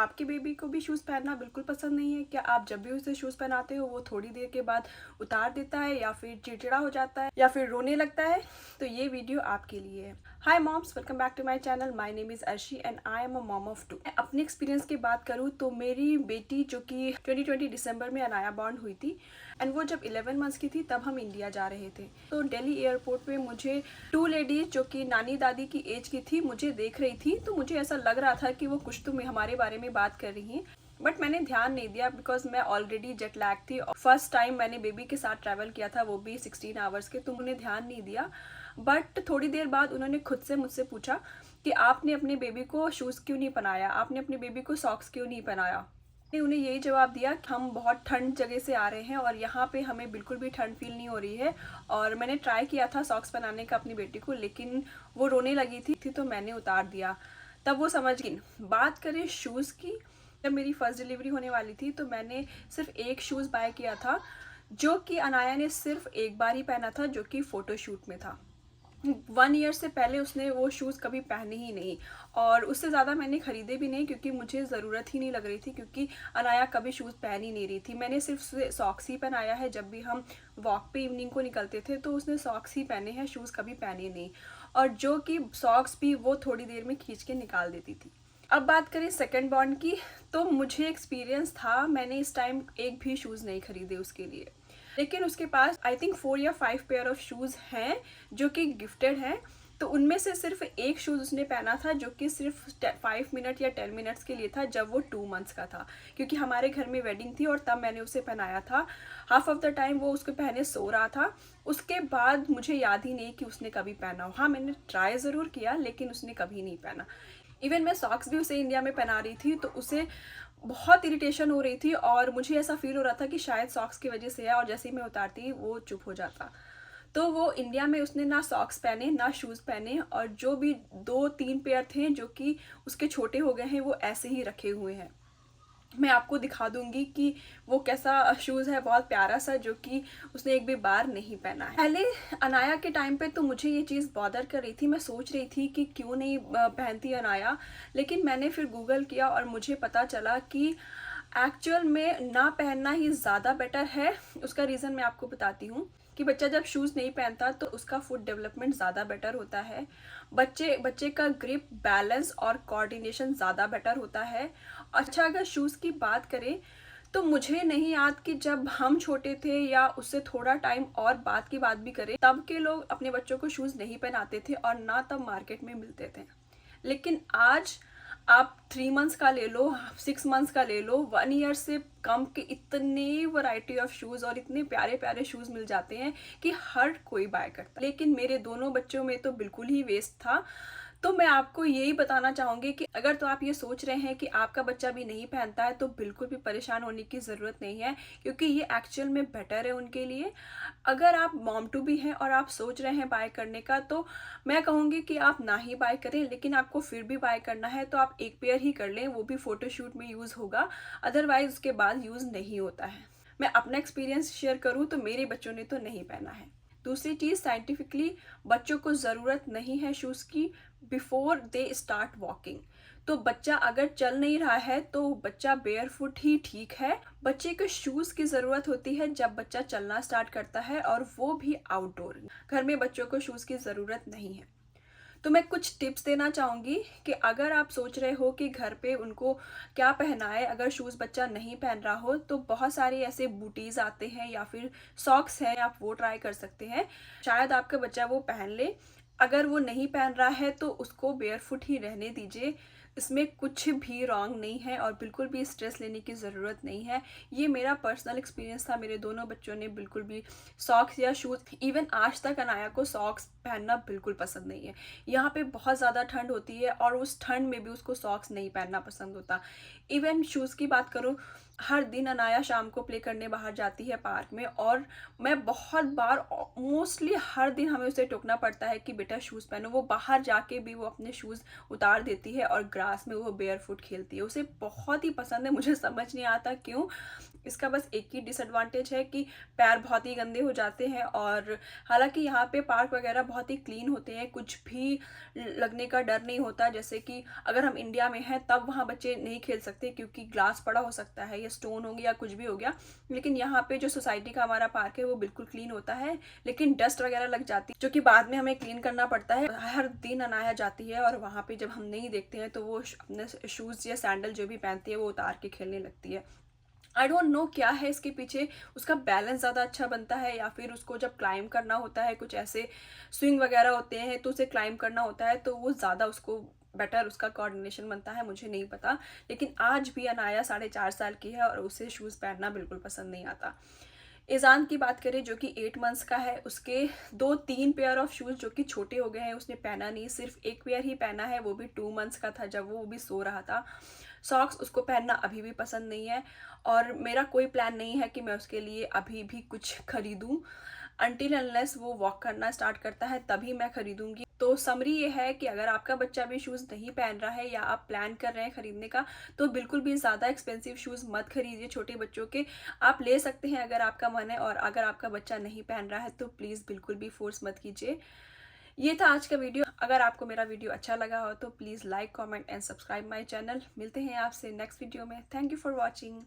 आपके बेबी को भी शूज़ पहनना बिल्कुल पसंद नहीं है? क्या आप जब भी उसे शूज़ पहनाते हो वो थोड़ी देर के बाद उतार देता है या फिर चिड़चिड़ा हो जाता है या फिर रोने लगता है? तो ये वीडियो आपके लिए है। Hi moms, welcome back to my channel. My name is Arshi and I am a mom of 2। मैं अपने एक्सपीरियंस की बात करूँ तो मेरी बेटी जो कि 2020 दिसंबर में अनाया बॉर्न हुई थी एंड वो जब 11 मंथ्स की थी तब हम इंडिया जा रहे थे। तो दिल्ली एयरपोर्ट पे मुझे 2 लेडीज जो कि नानी दादी की एज की थी मुझे देख रही थी, तो मुझे ऐसा लग रहा था कि वो कुछ तो हमारे बारे में बात कर रही हैं, बट मैंने ध्यान नहीं दिया बिकॉज मैं ऑलरेडी जेट लैग थी। फर्स्ट टाइम मैंने बेबी के साथ ट्रैवल किया था, वो भी 16 आवर्स के, तो मैंने ध्यान नहीं दिया। बट थोड़ी देर बाद उन्होंने खुद से मुझसे पूछा कि आपने अपने बेबी को शूज़ क्यों नहीं पहनाया, आपने अपने बेबी को सॉक्स क्यों नहीं पहनाया। मैंने उन्हें यही जवाब दिया कि हम बहुत ठंड जगह से आ रहे हैं और यहाँ पे हमें बिल्कुल भी ठंड फील नहीं हो रही है। और मैंने ट्राई किया था सॉक्स पहनाने का अपनी बेटी को, लेकिन वो रोने लगी थी तो मैंने उतार दिया। तब वो समझ गई। बात करें शूज़ की, जब मेरी फर्स्ट डिलीवरी होने वाली थी तो मैंने सिर्फ एक शूज़ बाय किया था जो कि अनाया ने सिर्फ एक बार ही पहना था, जो कि फ़ोटोशूट में था। 1 ईयर से पहले उसने वो शूज़ कभी पहने ही नहीं और उससे ज़्यादा मैंने ख़रीदे भी नहीं क्योंकि मुझे ज़रूरत ही नहीं लग रही थी, क्योंकि अनाया कभी शूज़ पहन ही नहीं रही थी। मैंने सिर्फ सॉक्स ही पहनाया है। जब भी हम वॉक पे इवनिंग को निकलते थे तो उसने सॉक्स ही पहने हैं, शूज़ कभी पहने नहीं। और जो कि सॉक्स भी वो थोड़ी देर में खींच के निकाल देती थी। अब बात करें सेकेंड बॉर्न की, तो मुझे एक्सपीरियंस था, मैंने इस टाइम एक भी शूज़ नहीं खरीदे उसके लिए, लेकिन उसके पास आई थिंक 4 या 5 पेयर ऑफ शूज़ हैं जो कि गिफ्टेड हैं। तो उनमें से सिर्फ एक शूज़ उसने पहना था जो कि सिर्फ 5 मिनट या 10 मिनट्स के लिए था, जब वो 2 मंथ्स का था, क्योंकि हमारे घर में वेडिंग थी और तब मैंने उसे पहनाया था। हाफ ऑफ द टाइम वो उसको पहने सो रहा था। उसके बाद मुझे याद ही नहीं कि उसने कभी पहना हो। हाँ, मैंने ट्राई ज़रूर किया लेकिन उसने कभी नहीं पहना। इवन मैं सॉक्स भी उसे इंडिया में पहना रही थी तो उसे बहुत इरिटेशन हो रही थी और मुझे ऐसा फील हो रहा था कि शायद सॉक्स की वजह से है, और जैसे ही मैं उतारती वो चुप हो जाता। तो वो इंडिया में उसने ना सॉक्स पहने ना शूज़ पहने, और जो भी 2-3 पेयर थे जो कि उसके छोटे हो गए हैं वो ऐसे ही रखे हुए हैं। मैं आपको दिखा दूंगी कि वो कैसा शूज़ है, बहुत प्यारा सा, जो कि उसने एक भी बार नहीं पहना है। पहले अनाया के टाइम पे तो मुझे ये चीज़ बॉदर कर रही थी, मैं सोच रही थी कि क्यों नहीं पहनती अनाया, लेकिन मैंने फिर गूगल किया और मुझे पता चला कि एक्चुअल में ना पहनना ही ज़्यादा बेटर है। उसका रीज़न मैं आपको बताती हूँ कि बच्चा जब शूज़ नहीं पहनता तो उसका फुट डेवलपमेंट ज़्यादा बेटर होता है। बच्चे का ग्रिप, बैलेंस और कोऑर्डिनेशन ज़्यादा बेटर होता है। अच्छा, अगर शूज़ की बात करें तो मुझे नहीं याद कि जब हम छोटे थे या उससे थोड़ा टाइम और बाद की बात भी करें, तब के लोग अपने बच्चों को शूज़ नहीं पहनाते थे और ना तब मार्केट में मिलते थे। लेकिन आज आप 3 मंथ्स का ले लो, 6 मंथ्स का ले लो, 1 ईयर से कम के इतने वैरायटी ऑफ शूज़ और इतने प्यारे प्यारे शूज़ मिल जाते हैं कि हर कोई बाय करता है। लेकिन मेरे दोनों बच्चों में तो बिल्कुल ही वेस्ट था। तो मैं आपको यही बताना चाहूँगी कि अगर तो आप ये सोच रहे हैं कि आपका बच्चा भी नहीं पहनता है तो बिल्कुल भी परेशान होने की ज़रूरत नहीं है, क्योंकि ये एक्चुअल में बेटर है उनके लिए। अगर आप मॉम टू भी हैं और आप सोच रहे हैं बाय करने का, तो मैं कहूँगी कि आप ना ही बाय करें, लेकिन आपको फिर भी बाय करना है तो आप एक पेयर ही कर लें, वो भी फ़ोटोशूट में यूज़ होगा, अदरवाइज़ उसके बाद यूज़ नहीं होता है। मैं अपना एक्सपीरियंस शेयर करूँ तो मेरे बच्चों ने तो नहीं पहना है। दूसरी चीज़, साइंटिफिकली बच्चों को ज़रूरत नहीं है शूज़ की बिफोर दे स्टार्ट वॉकिंग। तो बच्चा अगर चल नहीं रहा है तो बच्चा बेयरफुट ही ठीक है। बच्चे को शूज़ की ज़रूरत होती है जब बच्चा चलना स्टार्ट करता है, और वो भी आउटडोर। घर में बच्चों को शूज़ की ज़रूरत नहीं है। तो मैं कुछ टिप्स देना चाहूँगी कि अगर आप सोच रहे हो कि घर पे उनको क्या पहनाए, अगर शूज़ बच्चा नहीं पहन रहा हो, तो बहुत सारे ऐसे बूटीज़ आते हैं या फिर सॉक्स हैं, आप वो ट्राई कर सकते हैं। शायद आपका बच्चा वो पहन ले। अगर वो नहीं पहन रहा है तो उसको बेयरफुट ही रहने दीजिए। इसमें कुछ भी रॉन्ग नहीं है और बिल्कुल भी स्ट्रेस लेने की ज़रूरत नहीं है। ये मेरा पर्सनल एक्सपीरियंस था। मेरे दोनों बच्चों ने बिल्कुल भी सॉक्स या शूज़, इवन आज तक अनाया को सॉक्स पहनना बिल्कुल पसंद नहीं है। यहाँ पे बहुत ज़्यादा ठंड होती है और उस ठंड में भी उसको सॉक्स नहीं पहनना पसंद होता। इवन शूज़ की बात करूँ, हर दिन अनाया शाम को प्ले करने बाहर जाती है पार्क में, और मैं बहुत बार, मोस्टली हर दिन हमें उसे टोकना पड़ता है कि बेटा शूज़ पहनो। वो बाहर जाके भी वो अपने शूज़ उतार देती है और ग्रास में वो बेयरफुट खेलती है। उसे बहुत ही पसंद है, मुझे समझ नहीं आता क्यों। इसका बस एक ही डिसएडवांटेज है कि पैर बहुत ही गंदे हो जाते हैं, और हालांकि यहाँ पे पार्क वगैरह बहुत ही क्लीन होते हैं, कुछ भी लगने का डर नहीं होता। जैसे कि अगर हम इंडिया में हैं तब वहाँ बच्चे नहीं खेल सकते क्योंकि ग्लास पड़ा हो सकता है या स्टोन हो गया या कुछ भी हो गया, लेकिन यहाँ पे जो सोसाइटी का हमारा पार्क है वो बिल्कुल क्लीन होता है। लेकिन डस्ट वगैरह लग जाती है जो कि बाद में हमें क्लीन करना पड़ता है। हर दिन अनाया जाती है और वहाँ पे जब हम नहीं देखते हैं तो वो अपने शूज़ या सैंडल जो भी पहनती है वो उतार के खेलने लगती है। आई डोंट नो क्या है इसके पीछे, उसका बैलेंस ज़्यादा अच्छा बनता है या फिर उसको जब क्लाइंब करना होता है, कुछ ऐसे स्विंग वगैरह होते हैं तो उसे क्लाइंब करना होता है तो वो ज़्यादा उसको बेटर उसका कोऑर्डिनेशन बनता है, मुझे नहीं पता। लेकिन आज भी अनाया 4.5 साल की है और उसे शूज़ पहनना बिल्कुल पसंद नहीं आता। ईज़ान की बात करें जो कि 8 मंथ्स का है, उसके 2-3 पेयर ऑफ शूज़ जो कि छोटे हो गए हैं उसने पहना नहीं, सिर्फ एक पेयर ही पहना है, वो भी 2 मंथ्स का था जब वो भी सो रहा था। सॉक्स उसको पहनना अभी भी पसंद नहीं है और मेरा कोई प्लान नहीं है कि मैं उसके लिए अभी भी कुछ खरीदूं। अनटिल अनलेस वो वॉक करना स्टार्ट करता है तभी मैं खरीदूंगी। तो समरी ये है कि अगर आपका बच्चा भी शूज़ नहीं पहन रहा है या आप प्लान कर रहे हैं खरीदने का तो बिल्कुल भी ज़्यादा एक्सपेंसिव शूज़ मत खरीदिए छोटे बच्चों के। आप ले सकते हैं अगर आपका मन है, और अगर आपका बच्चा नहीं पहन रहा है तो प्लीज़ बिल्कुल भी फोर्स मत कीजिए। ये था आज का वीडियो। अगर आपको मेरा वीडियो अच्छा लगा हो तो please like, comment and subscribe my channel. मिलते हैं आपसे नेक्स्ट वीडियो में। Thank you for watching.